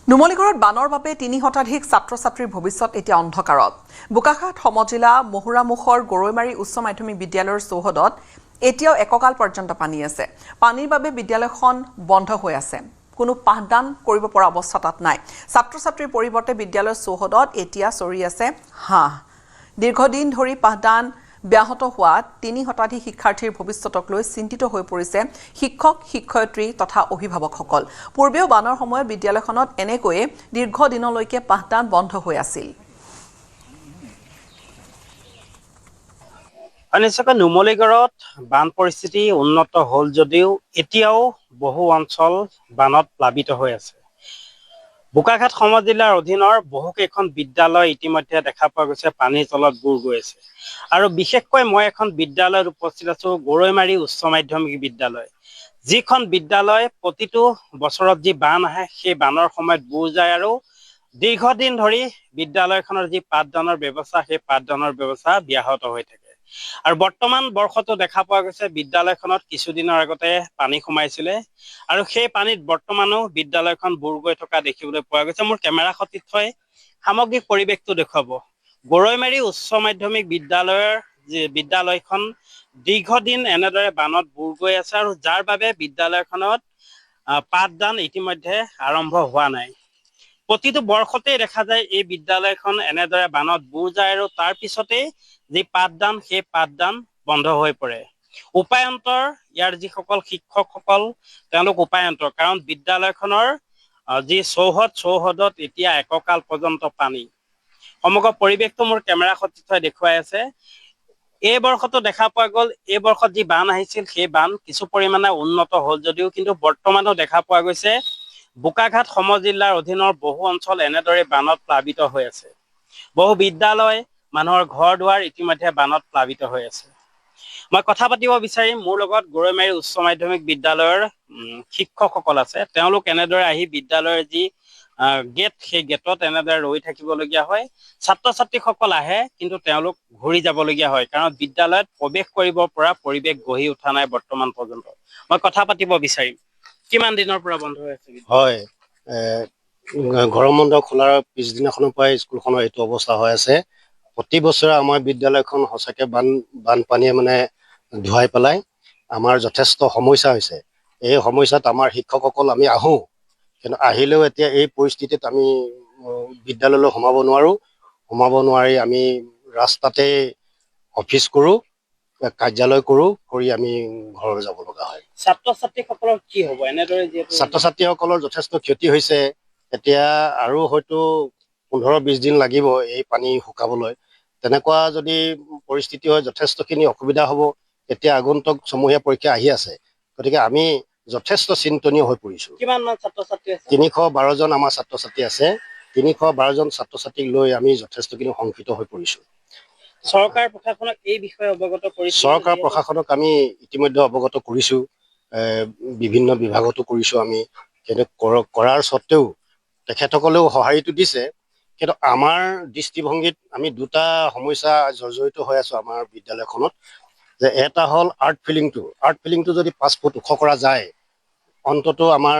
নুমলীগড়ত বানৰ বাবে ৩ শতাধিক ছাত্ৰ-ছাত্ৰীৰ ভৱিষ্যত এতিয়া অন্ধকাৰত। বোকাখাট সমজিলা মহুৰামুখৰ গৰৈমাৰী উচ্চ মাধ্যমিক বিদ্যালয়ৰ চৌহদত এতিয়াও এককাল পৰ্যন্ত পানী আছে। পানীৰ বাবে বিদ্যালয়খন বন্ধ হৈ আছে। কোনো পাঠদান কৰিব পৰা অৱস্থা তাত নাই। ছাত্ৰ-ছাত্ৰীৰ পৰিৱৰ্তে বিদ্যালয়ৰ চৌহদত এতিয়া চৰি আছে হাঁহ। দীৰ্ঘদিন ধৰি পাঠদান ব্যাহত হোৱাত ৩ শতাধিক শিক্ষাৰ্থীৰ ভৱিষ্যতক লৈ চিন্তিত হৈ পৰিছে শিক্ষক শিক্ষয়িত্ৰী তথা অভিভাৱকসকল। পূৰ্বেও বানৰ সময়ত বিদ্যালয়খনত এনেকৈয়ে দীৰ্ঘদিনলৈকে পাঠদান বন্ধ হৈ আছিল। নিশ্চয়কৈ নুমলীগড়ত বান পৰিস্থিতি উন্নত হ'ল যদিও এতিয়াও বহু অঞ্চল বানত প্লাবিত হৈ আছে। বোকাখাট সমজিলাৰ অধীনৰ বহুকেইখন বিদ্যালয় ইতিমধ্যে দেখা পোৱা গৈছে পানীৰ তলত বুৰ গৈ আছে। আৰু বিশেষকৈ মই এখন বিদ্যালয়ত উপস্থিত আছো, গৰৈমাৰী উচ্চ মাধ্যমিক বিদ্যালয়, যিখন বিদ্যালয় প্ৰতিটো বছৰত যি বান আহে সেই বানৰ সময়ত বুৰ যায় আৰু দীৰ্ঘদিন ধৰি বিদ্যালয়খনৰ যি পাঠদানৰ ব্যৱস্থা সেই পাঠদানৰ ব্যৱস্থা ব্যাহত হৈ থাকে। আৰু বৰ্তমান বৰ্ষতো দেখা পোৱা গৈছে বিদ্যালয়খনত কিছুদিনৰ আগতে পানী সোমাইছিলে আৰু সেই পানীত বৰ্তমানো বিদ্যালয়খন বুৰ গৈ থকা দেখিবলৈ পোৱা গৈছে। মোৰ কেমেৰা সতীৰ্থই সামগ্ৰিক পৰিৱেশটো দেখুৱাব। গৰৈমাৰী উচ্চ মাধ্যমিক বিদ্যালয়খন দীৰ্ঘদিন এনেদৰে বানত বুৰ গৈ আছে আৰু যাৰ বাবে বিদ্যালয়খনত পাঠদান ইতিমধ্যে আৰম্ভ হোৱা নাই। প্ৰতিটো বৰ্ষতেই দেখা যায় এই বিদ্যালয়খন এনেদৰে বানত বুৰ যায় আৰু তাৰ পিছতেই যি পাঠদান সেই পাঠদান বন্ধ হৈ পৰে। উপায়ন্তৰ ইয়াৰ যিসকল শিক্ষকসকল তেওঁলোক উপায়ন্তৰ, কাৰণ বিদ্যালয়খনৰ যি চৌহদত এতিয়া এককাল পৰ্যন্ত পানী। সমগ্ৰ পৰিৱেশটো মোৰ কেমেৰা সতীৰ্থই দেখুৱাই আছে। এই বৰ্ষতো দেখা পোৱা গ'ল এই বৰ্ষত যি বান আহিছিল সেই বান কিছু পৰিমাণে উন্নত হ'ল যদিও কিন্তু বৰ্তমানো দেখা পোৱা গৈছে বোকাখাট সমজিলাৰ অধীনৰ বহু অঞ্চল এনেদৰে বানত প্লাবিত হৈ আছে। বহু বিদ্যালয় মানুহৰ ঘৰ দুৱাৰ ইতিমধ্যে বানত প্লাবিত হৈ আছে। মই কথা পাতিব বিচাৰিম মোৰ লগত গৰৈমাৰী উচ্চ মাধ্যমিক বিদ্যালয়ৰ শিক্ষকসকল আছে। তেওঁলোক এনেদৰে আহি বিদ্যালয়ৰ যি গেট সেই গেটত এনেদৰে ৰৈ থাকিবলগীয়া হয়। ছাত্ৰ-ছাত্ৰীসকল আহে কিন্তু তেওঁলোক ঘূৰি যাবলগীয়া হয়, কাৰণ বিদ্যালয়ত প্ৰৱেশ কৰিব পৰা পৰিৱেশ গঢ়ি উঠা নাই বৰ্তমান পৰ্যন্ত। মই কথা পাতিব বিচাৰিম, কিমান দিনৰ পৰা বন্ধ হৈ আছে? হয়, গৰম বন্ধ খোলাৰ পিছদিনাখনৰ পৰাই স্কুলখনৰ এইটো অৱস্থা হৈ আছে। প্ৰতি বছৰে আমাৰ বিদ্যালয়খন সঁচাকৈ বানপানীয়ে ধুৱাই পেলাই আমাৰ যথেষ্ট সমস্যা হৈছে। এই সমস্যাত আমাৰ শিক্ষকসকল আমি আহোঁ, কিন্তু আহিলেও এতিয়া এই পৰিস্থিতিত আমি বিদ্যালয়লৈ সোমাব নোৱাৰি আমি ৰাস্তাতে অফিচ কৰোঁ, কাৰ্যালয় কৰি আমি ঘৰলৈ যাব লগা হয়। ছাত্ৰ-ছাত্ৰীসকলৰ কি হ'ব এনেদৰে? ছাত্ৰ-ছাত্ৰীসকলৰ যথেষ্ট ক্ষতি হৈছে। এতিয়া আৰু হয়তো 15-20 দিন লাগিব এই পানী শুকাবলৈ। তেনেকুৱা যদি পৰিস্থিতি হয় যথেষ্টখিনি অসুবিধা হ'ব। এতিয়া আগন্তুক সমূহীয়া পৰীক্ষা আহি আছে, গতিকে আমি যথেষ্ট চিন্তনীয় হৈ পৰিছোঁ। কিমান মান ছাত্ৰ-ছাত্ৰী আছে? 312 জন আমাৰ ছাত্ৰ-ছাত্ৰী আছে। 312 জন ছাত্ৰ-ছাত্ৰীক লৈ আমি যথেষ্টখিনি শংকিত হৈ পৰিছোঁ। চৰকাৰ প্ৰশাসনক এই বিষয়ে অৱগত কৰিছোঁ? চৰকাৰ প্ৰশাসনক আমি ইতিমধ্যে অৱগত কৰিছোঁ, বিভিন্ন বিভাগতো কৰিছোঁ আমি। কিন্তু কৰাৰ স্বত্তেও তেখেতসকলেও সঁহাৰিটো দিছে। কিন্তু আমাৰ দৃষ্টিভংগীত আমি দুটা সমস্যা জৰ্জৰিত হৈ আছোঁ আমাৰ বিদ্যালয়খনত। যে এটা হ'ল আৰ্ট ফিলিংটো যদি 5 ফুট ওখ কৰা যায়, অন্তত আমাৰ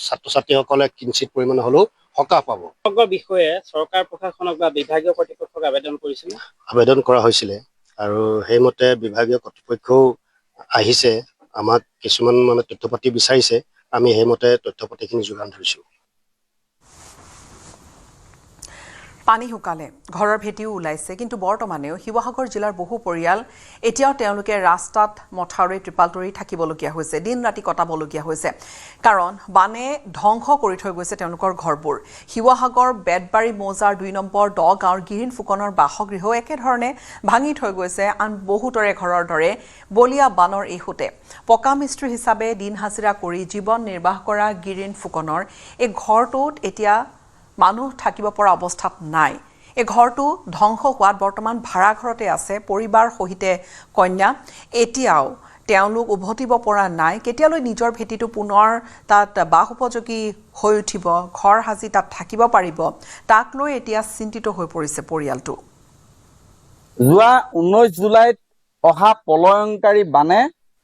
ছাত্ৰ-ছাত্ৰীসকলে কিঞ্চিত পৰিমাণে হ'লেও সকাহ পাব। সমগ্ৰ বিষয়ে চৰকাৰ প্ৰশাসনক বা বিভাগীয় কৰ্তৃপক্ষক আবেদন কৰিছিলে? আবেদন কৰা হৈছিলে আৰু সেইমতে বিভাগীয় কৰ্তৃপক্ষও আহিছে, আমাক কিছুমান তথ্য পাতি বিচাৰিছে। আমি সেইমতে তথ্য পাতিখিনি যোগান ধৰিছোঁ। পানী শুকালে ঘৰৰ ভেটিও ওলাইছে, কিন্তু বৰ্তমানেও শিৱসাগৰ জিলাৰ বহু পৰিয়াল এতিয়াও তেওঁলোকে ৰাস্তাত মথাউৰি ত্ৰিপাল তৰি থাকিবলগীয়া হৈছে, দিন ৰাতি কটাবলগীয়া হৈছে, কাৰণ বানে ধ্বংস কৰি থৈ গৈছে তেওঁলোকৰ ঘৰবোৰ। শিৱসাগৰ বেতবাৰী মৌজাৰ 2 নম্বৰ দ গাঁৱৰ গিৰিণ ফুকনৰ বাসগৃহ একেধৰণে ভাঙি থৈ গৈছে আন বহুতৰে ঘৰৰ দৰে বলীয়া বানৰ এই সোঁতে। পকা মিস্ত্ৰী হিচাপে দিন হাজিৰা কৰি জীৱন নিৰ্বাহ কৰা গিৰিণ ফুকনৰ এই ঘৰটোত এতিয়া মানুহ থাকিব পৰা অৱস্থাত নাই। এই ঘৰটো ধ্বংস হোৱাত বৰ্তমান ভাড়া ঘৰতে আছে পৰিবাৰ সহিতে কন্যা। এতিয়াও তেওঁলোক উভতিব পৰা নাই। কেতিয়ালৈ নিজৰ ভেটিটো পুনৰ তাত বাস উপযোগী হৈ উঠিব, ঘৰ সাজি তাত থাকিব পাৰিব, তাক লৈ এতিয়া চিন্তিত হৈ পৰিছে পৰিয়ালটো। যোৱা 19 জুলাইত অহা প্ৰলয়ংকাৰী বানে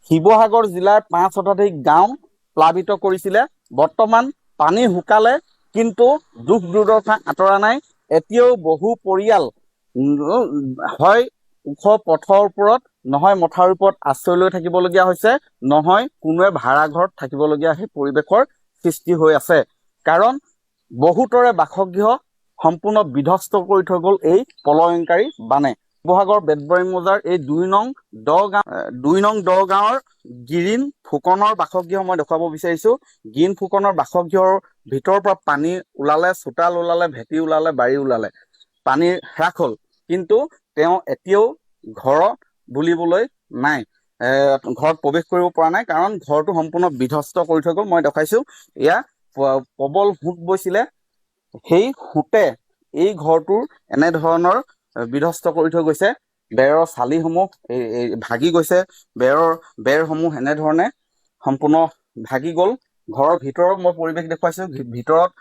শিৱসাগৰ জিলাৰ 5 শতাধিক গাঁও প্লাবিত কৰিছিলে। বৰ্তমান পানী শুকালে কিন্তু দুখ দুৰ্দশা আঁতৰা নাই। এতিয়াও বহু পৰিয়াল হয় ওখ পথৰ ওপৰত নহয় মথাউৰিৰ ওপৰত আশ্ৰয় লৈ থাকিবলগীয়া হৈছে, নহয় কোনোৱে ভাড়া ঘৰত থাকিবলগীয়া সেই পৰিৱেশৰ সৃষ্টি হৈ আছে। কাৰণ বহুতৰে বাসগৃহ সম্পূৰ্ণ বিধ্বস্ত কৰি থৈ গ'ল এই প্ৰলয়ংকাৰী বানে। শিৱসাগৰ বেতবৰাই মৌজাৰ এই ২ নং দ গাঁৱৰ গিৰিণ ফুকনৰ বাসগৃহ মই দেখুৱাব বিচাৰিছো। গিৰিণ ফুকনৰ বাসগৃহৰ ভিতৰৰ পৰা পানী ওলালে, চোতাল ওলালে, ভেটি ওলালে, বাৰী ওলালে, পানী হ্ৰাস হ'ল, কিন্তু তেওঁ এতিয়াও ঘৰত বুলিবলৈ নাই, ঘৰত প্ৰৱেশ কৰিব পৰা নাই, কাৰণ ঘৰটো সম্পূৰ্ণ বিধ্বস্ত কৰি থৈ গ'ল। মই দেখাইছো এয়া প্ৰবল সোঁত বৈছিলে, সেই সোঁতে এই ঘৰটোৰ এনেধৰণৰ বিধ্বস্ত কৰি থৈ গৈছে। বেৰৰ চালিসমূহ ভাগি গৈছে, বেৰসমূহ এনেধৰণে সম্পূৰ্ণ ভাগি গ'ল। ঘৰৰ ভিতৰৰ মই পৰিৱেশ দেখুৱাইছো, ভিতৰত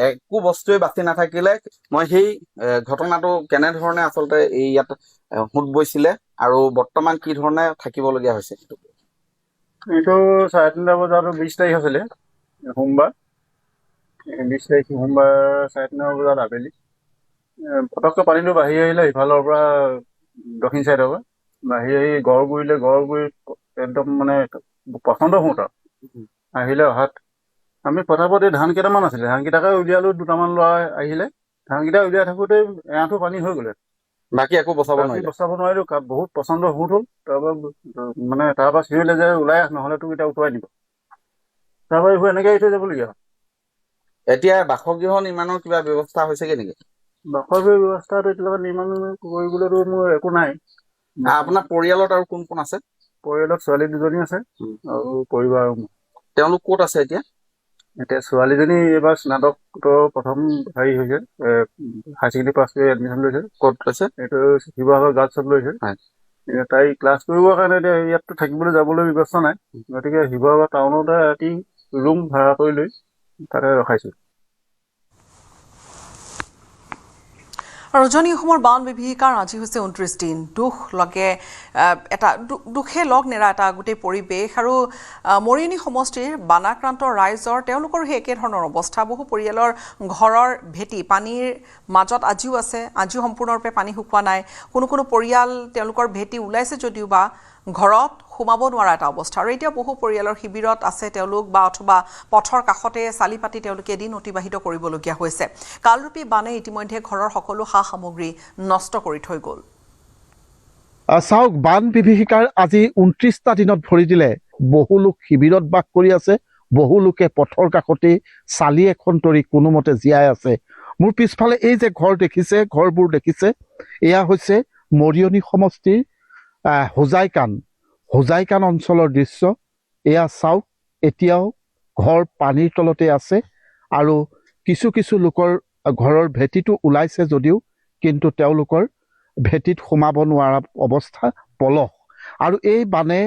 একো বস্তুৱে বাচি নাথাকিলে। মই সেই ঘটনাটো কেনেধৰণে আচলতে ইয়াত সোঁত বৈছিলে আৰু বৰ্তমান কি ধৰণে থাকিবলগীয়া হৈছে। এইটো 3:30 বজাত 20 তাৰিখ আছিলে, সোমবাৰ 20 তাৰিখ সোমবাৰ 3:30 বজাত আবেলি পটককৈ পানীটো বাঢ়ি আহিলে ইফালৰ পৰা দক্ষিণ চাইডৰ পৰা বাঢ়ি আহি গড়গুৰিত একদম মানে পচন্দ সোঁত আৰু আহিলে। অহাত আমি পথাপত এই ধান কেইটামান আছিলে, ধানকেইটাকে উলিয়ালো। 2টামান ল'ৰা আহিলে, ধানকেইটা উলিয়াই থাকোঁতে এআঁঠু পানী হৈ গ'লে, বাকী একো বচাব নোৱাৰিলো। বহুত পচন্দ সোঁত হ'ল। তাৰপৰা চিঞৰিলে যে ওলাই আহ, নহ'লে তোক এতিয়া উটুৱাই দিব। তাৰপৰা এইবোৰ এনেকৈ এৰি থৈ যাবলগীয়া হ'ল। এতিয়া বাসগৃহ নিৰ্মাণৰ কিবা ব্যৱস্থা হৈছেগে নেকি? বাসগৃহ ব্যৱস্থাটো এতিয়ালৈকে নিৰ্মাণ কৰিবলৈতো মোৰ একো নাই। আপোনাৰ পৰিয়ালত আৰু কোন কোন আছে? পৰিয়ালত ছোৱালী 2জনী আছে আৰু পৰিবাৰ। তেওঁলোক ক'ত আছে এতিয়া? এতিয়া ছোৱালীজনী এইবাৰ স্নাতকৰ প্ৰথম হৈছে, হাই ছেকেণ্ডেৰী পাছ কৰি এডমিশ্যন লৈছে। ক'ত লৈছে? এইটো শিৱসাগৰ গাৰ্লছত লৈছে। তাই ক্লাছ কৰিবৰ কাৰণে এতিয়া ইয়াততো থাকিবলৈ যাবলৈ ব্যৱস্থা নাই, গতিকে শিৱসাগৰ টাউনতে ৰাতি ৰুম ভাড়া কৰি লৈ তাতে ৰখাইছোঁ। আৰু উজনি অসমৰ বান বিভীষিকাৰ আজি হৈছে 29 দিন। দুখে লগ নেৰা এটা গোটেই পৰিৱেশ। আৰু মৰিয়নি সমষ্টিৰ বানাক্ৰান্ত ৰাইজৰ তেওঁলোকৰ সেই একেধৰণৰ অৱস্থা। বহু পৰিয়ালৰ ঘৰৰ ভেটি পানীৰ মাজত আজিও আছে, আজিও সম্পূৰ্ণৰূপে পানী শুকোৱা নাই। কোনো পৰিয়াল তেওঁলোকৰ ভেটি ওলাইছে যদিও বা ঘৰত সোমাব নোৱাৰা এটা অৱস্থা। আৰু এতিয়া বহু পৰিয়ালৰ শিবিৰত আছে তেওঁলোক, বা অথবা পথৰ কাষতে চালি পাতি তেওঁলোকে দিন অতিবাহিত কৰিবলগীয়া হৈছে। কালৰূপী বানে ইতিমধ্যে ঘৰৰ সকলো সা সামগ্ৰী নষ্ট কৰি থৈ গ'ল। চাওক, বান বিভীষিকাৰ আজি 29টা দিনত ভৰি দিলে। বহু লোক শিবিৰত বাস কৰি আছে, বহু লোকে পথৰ কাষতেই চালি এখন তৰি কোনোমতে জীয়াই আছে। মোৰ পিছফালে এই যে ঘৰবোৰ দেখিছে, এয়া হৈছে মৰিয়নি সমষ্টিৰ হোজাইকান অঞ্চলৰ দৃশ্য। এয়া চাওক, এতিয়াও ঘৰ পানীৰ তলতে আছে আৰু কিছু লোকৰ ঘৰৰ ভেটিটো ওলাইছে যদিও কিন্তু তেওঁলোকৰ ভেটিত সোমাব নোৱাৰা অৱস্থা, পলস। আৰু এই বানে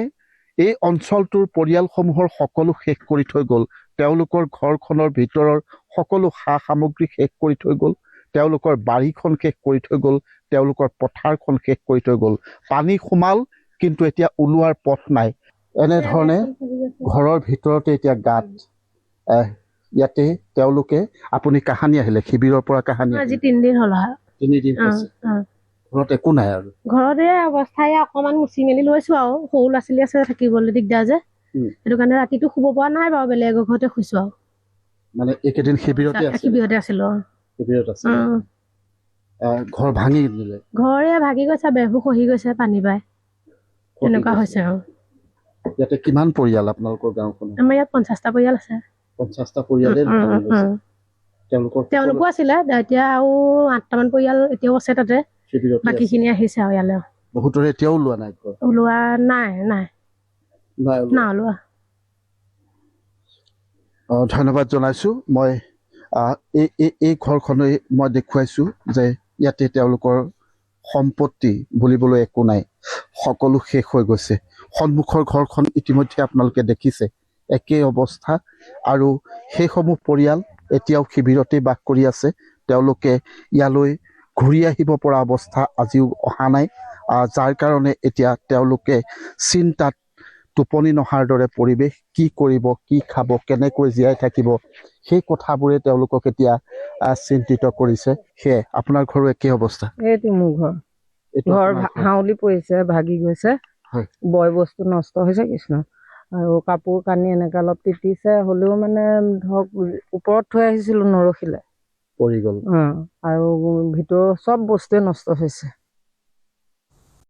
এই অঞ্চলটোৰ পৰিয়ালসমূহৰ সকলো শেষ কৰি থৈ গ'ল। তেওঁলোকৰ ঘৰখনৰ ভিতৰৰ সকলো সা সামগ্ৰী শেষ কৰি থৈ গ'ল, তেওঁলোকৰ বাৰীখন শেষ কৰি থৈ গ'ল, তেওঁলোকৰ পথাৰখন শেষ কৰি থৈ গ'ল। পানী সোমাল কিন্তু এতিয়া ওলোৱাৰ পথ নাই। এনেধৰণে ঘৰৰ ভিতৰতে এতিয়া গাঁত। ইয়াতে তেওঁলোকে, আপুনি কাহানি আহিলে শিবিৰৰ পৰা? কাহানি আজি 3 দিন হ'ল। 3 দিন হৈছে। ঘৰত একো নাই আৰু ঘৰতে অৱস্থাই অকমান মুচি মেলি লৈছো আৰু সৰু ল'ৰা ছোৱালী আছে থাকিবলৈ দিগদাৰ যে, সেইটো কাৰণে ৰাতিটো শুব পৰা নাই বাৰু, বেলেগৰ ঘৰতে শুইছো আৰু। মানে এইকেইদিন শিবিৰতে আছিলো। শিবিৰত আছে। ঘৰ ভাঙি দিলে, ঘৰে ভাগি গৈছে, বেহু খহি গৈছে পানী পাই, তেনেকুৱা হৈছে আৰু। ইয়াতে কিমান পৰিয়াল আপোনালোকৰ গাঁওখনত? আমাৰ ইয়াত 50টা পৰিয়াল আছে। 50টা পৰিয়ালে তেওঁলোকো আছিলে, এতিয়া আৰু 8টামান পৰিয়াল এতিয়াও আছে তাতে, বাকী খিনি আহিছে আৰু ইয়ালৈ। বহুতৰে এতিয়াও ওলোৱা নাই? ওলোৱা নাই ওলোৱা। ধন্যবাদ জনাইছো। মই এই ঘৰখনেই মই দেখুৱাইছো যে ইয়াতে তেওঁলোকৰ সম্পত্তি বুলিবলৈ একো নাই, সকলো শেষ হৈ গৈছে। সন্মুখৰ ঘৰখন ইতিমধ্যে আপোনালোকে দেখিছে, একেই অৱস্থা। আৰু সেইসমূহ পৰিয়াল এতিয়াও শিবিৰতে বাস কৰি আছে। তেওঁলোকে ইয়ালৈ ঘূৰি আহিব পৰা অৱস্থা আজিও অহা নাই, যাৰ কাৰণে এতিয়া তেওঁলোকে চিন্তাত টোপনি নহাৰ দৰে পৰিৱেশ, কি কৰিব, কি খাব, কেনেকৈ জীয়াই থাকিব, সেই কথাবোৰে তেওঁলোকক এতিয়া চিন্তিত কৰিছে। সেয়ে আপোনাৰ ঘৰো একেই অৱস্থা। এইটো মোৰ ঘৰ এইটো ঘৰ আপোনাৰ ঘৰ। হাউলি পৰিছে, ভাগি গৈছে, হয়। বয় বস্তু নষ্ট হৈছে কৃষ্ণ, আৰু কাপোৰ কানি এনেকে অলপ তিতিছে, হ'লেও মানে ধৰক ওপৰত থৈ আহিছিলো নৰখিলে, পৰি গ'ল। আৰু ভিতৰৰ চব বস্তুৱে নষ্ট হৈছে।